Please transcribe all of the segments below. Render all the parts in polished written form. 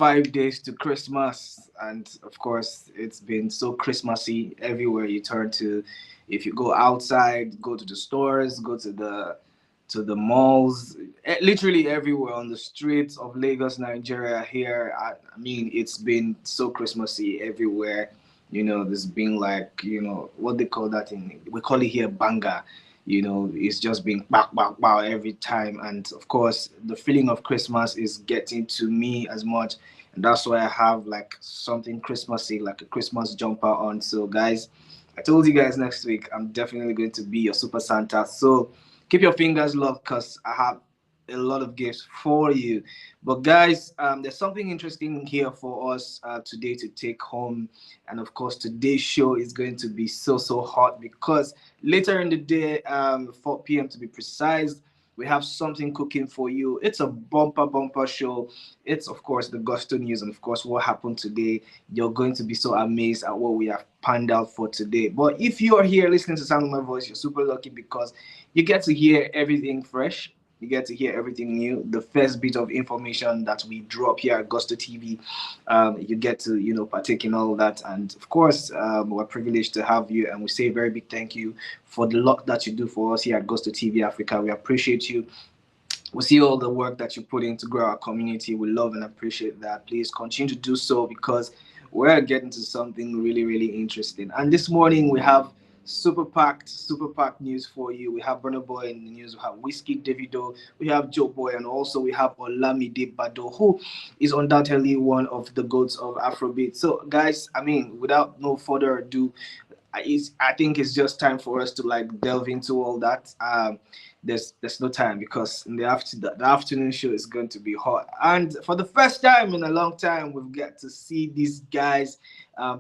5 days to Christmas, and of course, it's been so Christmassy everywhere you turn to. If you go outside, go to the stores, go to the malls, literally everywhere on the streets of Lagos, Nigeria. Here, I mean, it's been so Christmassy everywhere. There's been like what they call that thing. We call it here banga. It's just being back, back, back every time. And of course, the feeling of Christmas is getting to me as much. And that's why I have like something Christmassy, like a Christmas jumper on. So, guys, I told you guys next week, I'm definitely going to be your Super Santa. So, keep your fingers locked because I have a lot of gifts for you. But guys, there's something interesting here for us today to take home, and of course, today's show is going to be so hot because later in the day, 4 p.m. to be precise, we have something cooking for you. It's a bumper show. It's of course the Gusto news and of course what happened today. You're going to be so amazed at what we have panned out for today. But if you are here listening to the sound of my voice, you're super lucky because you get to hear everything fresh. You get to hear everything new. The first bit of information that we drop here at Gusto TV, you get to partake in all of that. And of course, we're privileged to have you, and we say a very big thank you for the lot that you do for us here at Gusto TV Africa. We appreciate you. We see all the work that you put in to grow our community. We love and appreciate that. Please continue to do so because we're getting to something really interesting. And this morning we have super packed news for you. We have Burna Boy in the news. We have Wizkid, Davido. We have JoeBoy, and also we have Olamide Bado, who is undoubtedly one of the goats of Afrobeat. So, guys, I mean, without no further ado, I think it's just time for us to like delve into all that. There's no time because in the afternoon show is going to be hot, and for the first time in a long time, we've got to see these guys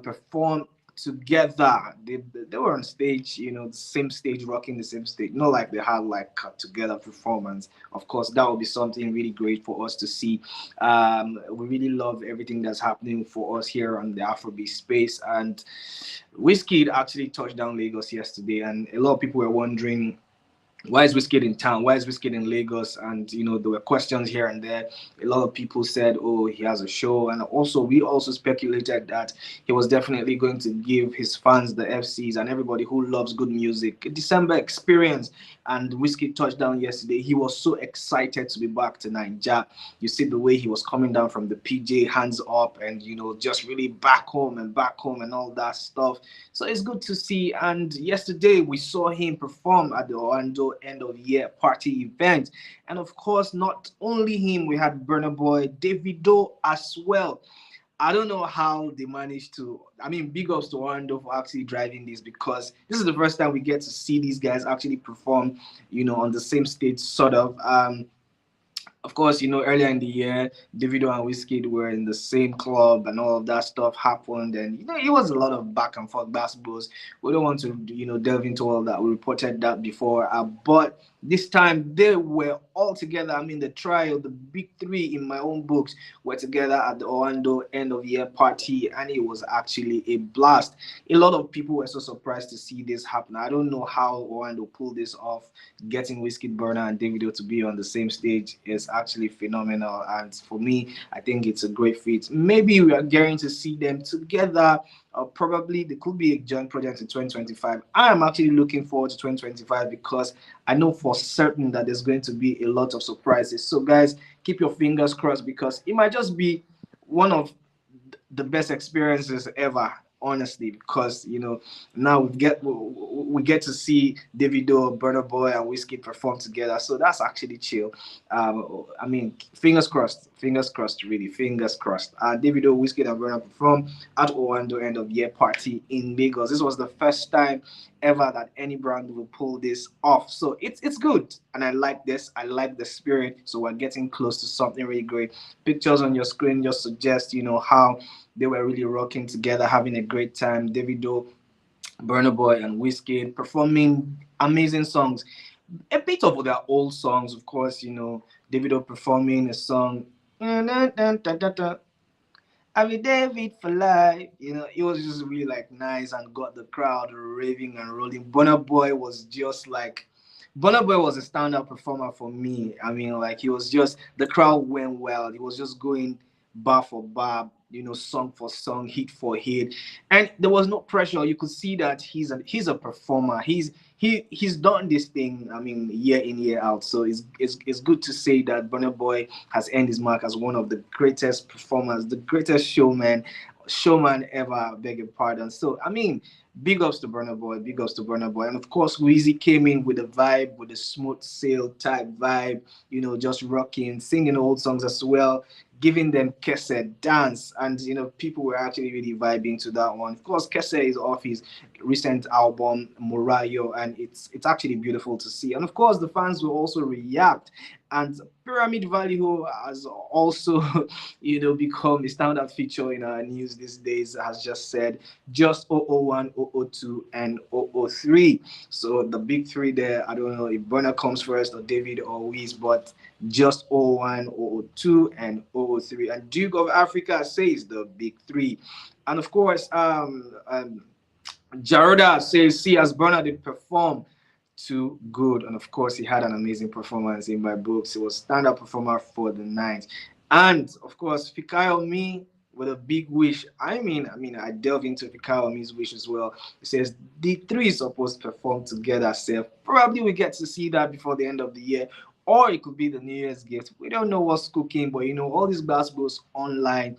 perform together. They were on stage, the same stage, rocking the same stage. Not like they had like cut together performance. Of course, that would be something really great for us to see. We really love everything that's happening for us here on the Afrobeat space. And Wizkid actually touched down Lagos yesterday, and a lot of people were wondering, why is Wizkid in town? Why is Wizkid in Lagos? And there were questions here and there. A lot of people said, "Oh, he has a show," and also we also speculated that he was definitely going to give his fans, the FCs, and everybody who loves good music, a December experience. And Wizkid touched down yesterday. He was so excited to be back to Nigeria. You see the way he was coming down from the PJ, hands up, and just really back home and all that stuff. So it's good to see. And yesterday we saw him perform at the Orlando end of year party event. And of course, not only him, we had Burna Boy, Davido as well. I don't know how they managed to. I mean, big ups to Orlando for actually driving this because this is the first time we get to see these guys actually perform, on the same stage, sort of. Of course, earlier in the year, Davido and Wizkid were in the same club and all of that stuff happened. And, it was a lot of back and forth basketballs. We don't want to, delve into all of that. We reported that before. But this time, they were all together. I mean, the trio, the big three in my own books, were together at the Orlando end of year party. And it was actually a blast. A lot of people were so surprised to see this happen. I don't know how Orlando pulled this off. Getting Wizkid, Burna, and Davido to be on the same stage is actually phenomenal, and for me, I think it's a great feat. Maybe we are getting to see them together, or probably there could be a joint project in 2025. I am actually looking forward to 2025 because I know for certain that there's going to be a lot of surprises. So guys, keep your fingers crossed because it might just be one of the best experiences ever, honestly, because now we get to see Davido, Burna Boy, and Wizkid perform together. So that's actually chill. I mean, fingers crossed, really, fingers crossed. Davido, Wizkid, and Burna perform at Orlando end of year party in Lagos. This was the first time ever that any brand will pull this off. So it's good, and I like this. I like the spirit. So we're getting close to something really great. Pictures on your screen just suggest how they were really rocking together, having a great time. Davido, Burna Boy, and Wizkid performing amazing songs. A bit of their old songs, of course. Davido performing a song. I mean, David for life. It was just really like nice and got the crowd raving and rolling. Burna Boy was just like. Burna Boy was a standout performer for me. I mean, like he was just the crowd went wild. He was just going bar for bar, song for song, hit for hit, and there was no pressure. You could see that he's a performer. He's done this thing, I mean, year in year out. So it's good to say that Burna Boy has earned his mark as one of the greatest performers, the greatest showman ever. I beg your pardon. So I mean, big ups to Burna Boy, big ups to Burna Boy, and of course Weezy came in with a vibe, with a smooth sail type vibe, just rocking, singing old songs as well, giving them Kese dance, and people were actually really vibing to that one. Of course, Kese is off his recent album Morayo, and it's actually beautiful to see. And of course, the fans will also react. And Pyramid Valley, who has also, become a standout feature in our news these days, has just said just 001, 002, and 003. So the big three there, I don't know if Burner comes first or David or Wiz, but just 001, 002, and 003. And Duke of Africa says the big three. And of course, Jaroda says, see, as Burner did perform too good. And of course, he had an amazing performance in my books. He was stand-up performer for the night. And of course, Fikayo Me with a big wish. I mean, I delve into Fikayo Me's wish as well. It says the three is supposed to perform together. Self. Probably we get to see that before the end of the year. Or it could be the New Year's gift. We don't know what's cooking, but all these gospels online,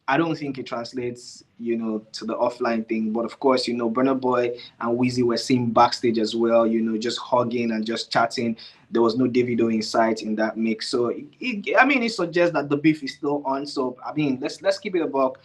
I don't think it translates, to the offline thing. But of course, Burna Boy and Weezy were seen backstage as well, just hugging and just chatting. There was no Davido in sight in that mix. So, it suggests that the beef is still on. So, I mean, let's keep it a buck.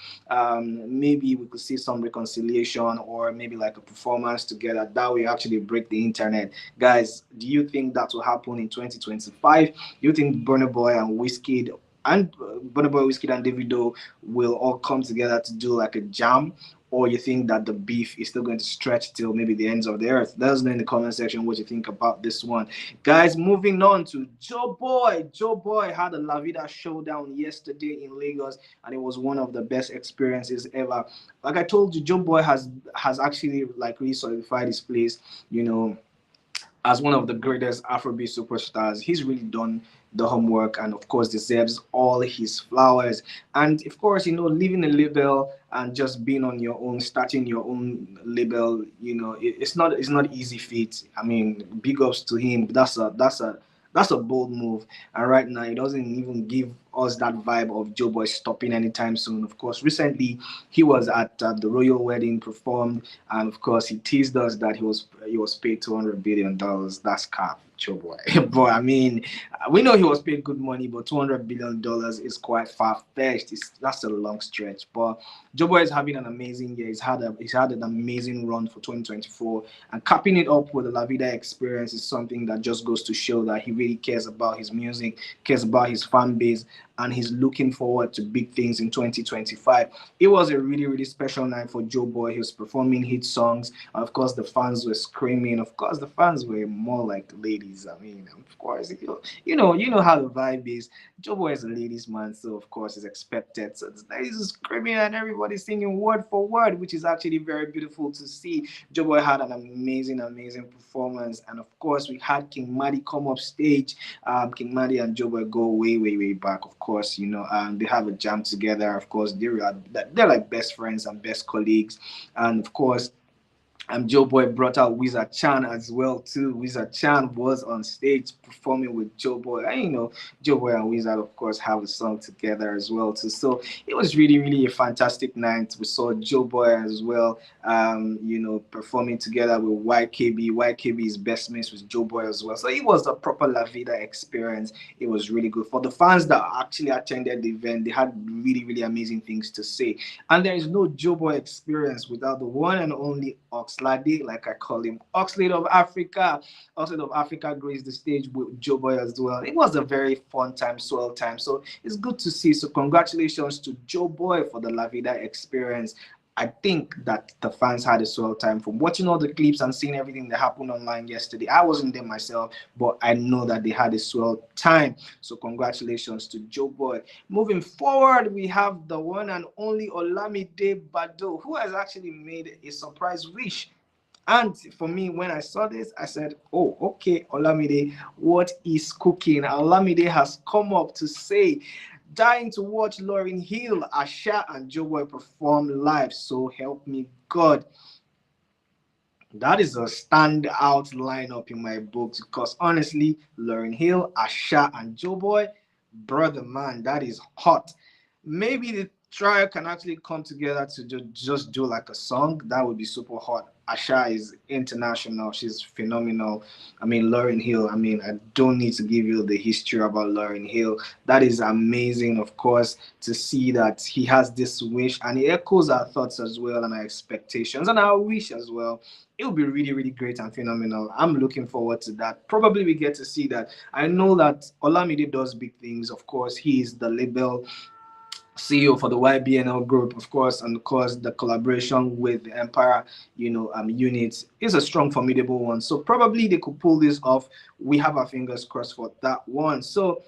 Maybe we could see some reconciliation or maybe like a performance together. That will actually break the internet. Guys, do you think that will happen in 2025? Do you think Burna Boy and Wizkid and Burna Boy, Wizkid, and Davido will all come together to do like a jam, or you think that the beef is still going to stretch till maybe the ends of the earth? Let us know in the comment section what you think about this one, guys. Moving on to JoeBoy. JoeBoy had a La Vida showdown yesterday in Lagos, and it was one of the best experiences ever. Like I told you, JoeBoy has actually like really solidified his place, you know as one of the greatest Afrobeat superstars. He's really done the homework and, of course, deserves all his flowers. And, of course, leaving a label and just being on your own, starting your own label, it's not easy feat. I mean, big ups to him. That's a bold move. And right now, it doesn't even give us that vibe of JoeBoy stopping anytime soon. Of course, recently he was at the royal wedding, performed, and of course he teased us that he was paid $200 billion. That's cap, JoeBoy. But I mean, we know he was paid good money, but $200 billion is quite far fetched. That's a long stretch. But JoeBoy is having an amazing year. He's had an amazing run for 2024, and capping it up with the La Vida experience is something that just goes to show that he really cares about his music, cares about his fan base, and he's looking forward to big things in 2025. It was a really, really special night for JoeBoy. He was performing hit songs. Of course, the fans were screaming. Of course, the fans were more like ladies. I mean, of course, you know how the vibe is. JoeBoy is a ladies' man, so of course, it's expected. So the ladies are screaming and everybody singing word for word, which is actually very beautiful to see. JoeBoy had an amazing, amazing performance, and of course, we had King Madi come up stage. King Madi and JoeBoy go way, way, way back. Of course, they have a jam together. Of course, they're like best friends and best colleagues, and of course, JoeBoy brought out Wizard Chan as well too. Wizard Chan was on stage performing with JoeBoy. And JoeBoy and Wizard of course have a song together as well too. So it was really, really a fantastic night. We saw JoeBoy as well, performing together with YKB. YKB is best mates with JoeBoy as well. So it was a proper La Vida experience. It was really good. For the fans that actually attended the event, they had really, really amazing things to say. And there is no JoeBoy experience without the one and only Oxlade, like I call him, Oxlade of Africa. Oxlade of Africa graced the stage with JoeBoy as well. It was a very fun time, swell time. So it's good to see. So congratulations to JoeBoy for the La Vida experience. I think that the fans had a swell time from watching all the clips and seeing everything that happened online yesterday. I wasn't there myself, but I know that they had a swell time. So congratulations to JoeBoy. Moving forward, we have the one and only Olamide Bado, who has actually made a surprise wish. And for me, when I saw this, I said, oh, okay, Olamide, what is cooking? Olamide has come up to say dying to watch Lauryn Hill, Asha, and JoeBoy perform live. So help me God. That is a standout lineup in my book because honestly, Lauryn Hill, Asha, and JoeBoy, brother man, that is hot. Maybe the trio can actually come together to just do like a song. That would be super hot. Asha is international. She's phenomenal. I mean, Lauryn Hill. I mean, I don't need to give you the history about Lauryn Hill. That is amazing, of course, to see that he has this wish and it echoes our thoughts as well and our expectations and our wish as well. It'll be really, really great and phenomenal. I'm looking forward to that. Probably we get to see that. I know that Olamide does big things. Of course, he is the label CEO for the YBNL group, of course, and of course the collaboration with the Empire, units is a strong, formidable one. So probably they could pull this off. We have our fingers crossed for that one. So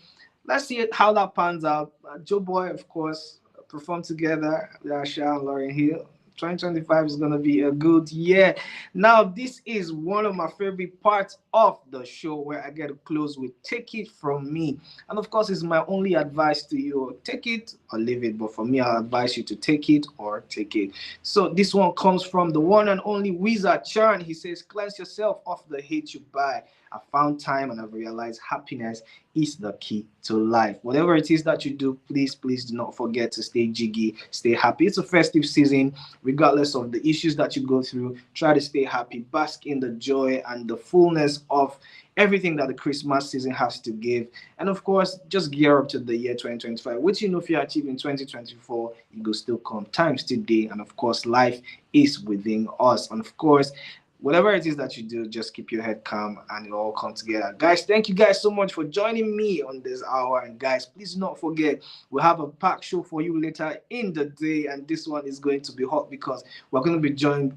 let's see how that pans out. Joe Boy, of course, perform together with Asha and Lauryn Hill. 2025 is going to be a good year. Now, this is one of my favorite parts of the show where I get to close with Take It From Me. And of course, it's my only advice to you. Take it or leave it. But for me, I'll advise you to take it or take it. So this one comes from the one and only Wizard Chan. He says, cleanse yourself of the hate you buy. I found time and I've realized happiness is the key to life. Whatever it is that you do, please, please do not forget to stay jiggy, stay happy. It's a festive season, regardless of the issues that you go through. Try to stay happy, bask in the joy and the fullness of everything that the Christmas season has to give. And of course, just gear up to the year 2025, which if you achieve in 2024, it will still come. Times today, and of course, life is within us. And of course, whatever it is that you do, just keep your head calm and it'll all come together. Guys, thank you guys so much for joining me on this hour. And guys, please do not forget, we'll have a packed show for you later in the day. And this one is going to be hot because we're going to be joined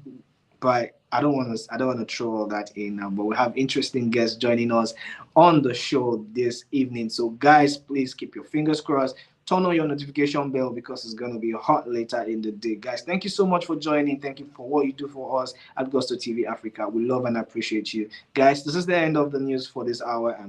by I don't want to throw all that in now, but we have interesting guests joining us on the show this evening. So guys, please keep your fingers crossed. Turn on your notification bell because it's going to be hot later in the day. Guys, thank you so much for joining. Thank you for what you do for us at Gusto TV Africa. We love and appreciate you. Guys, this is the end of the news for this hour. And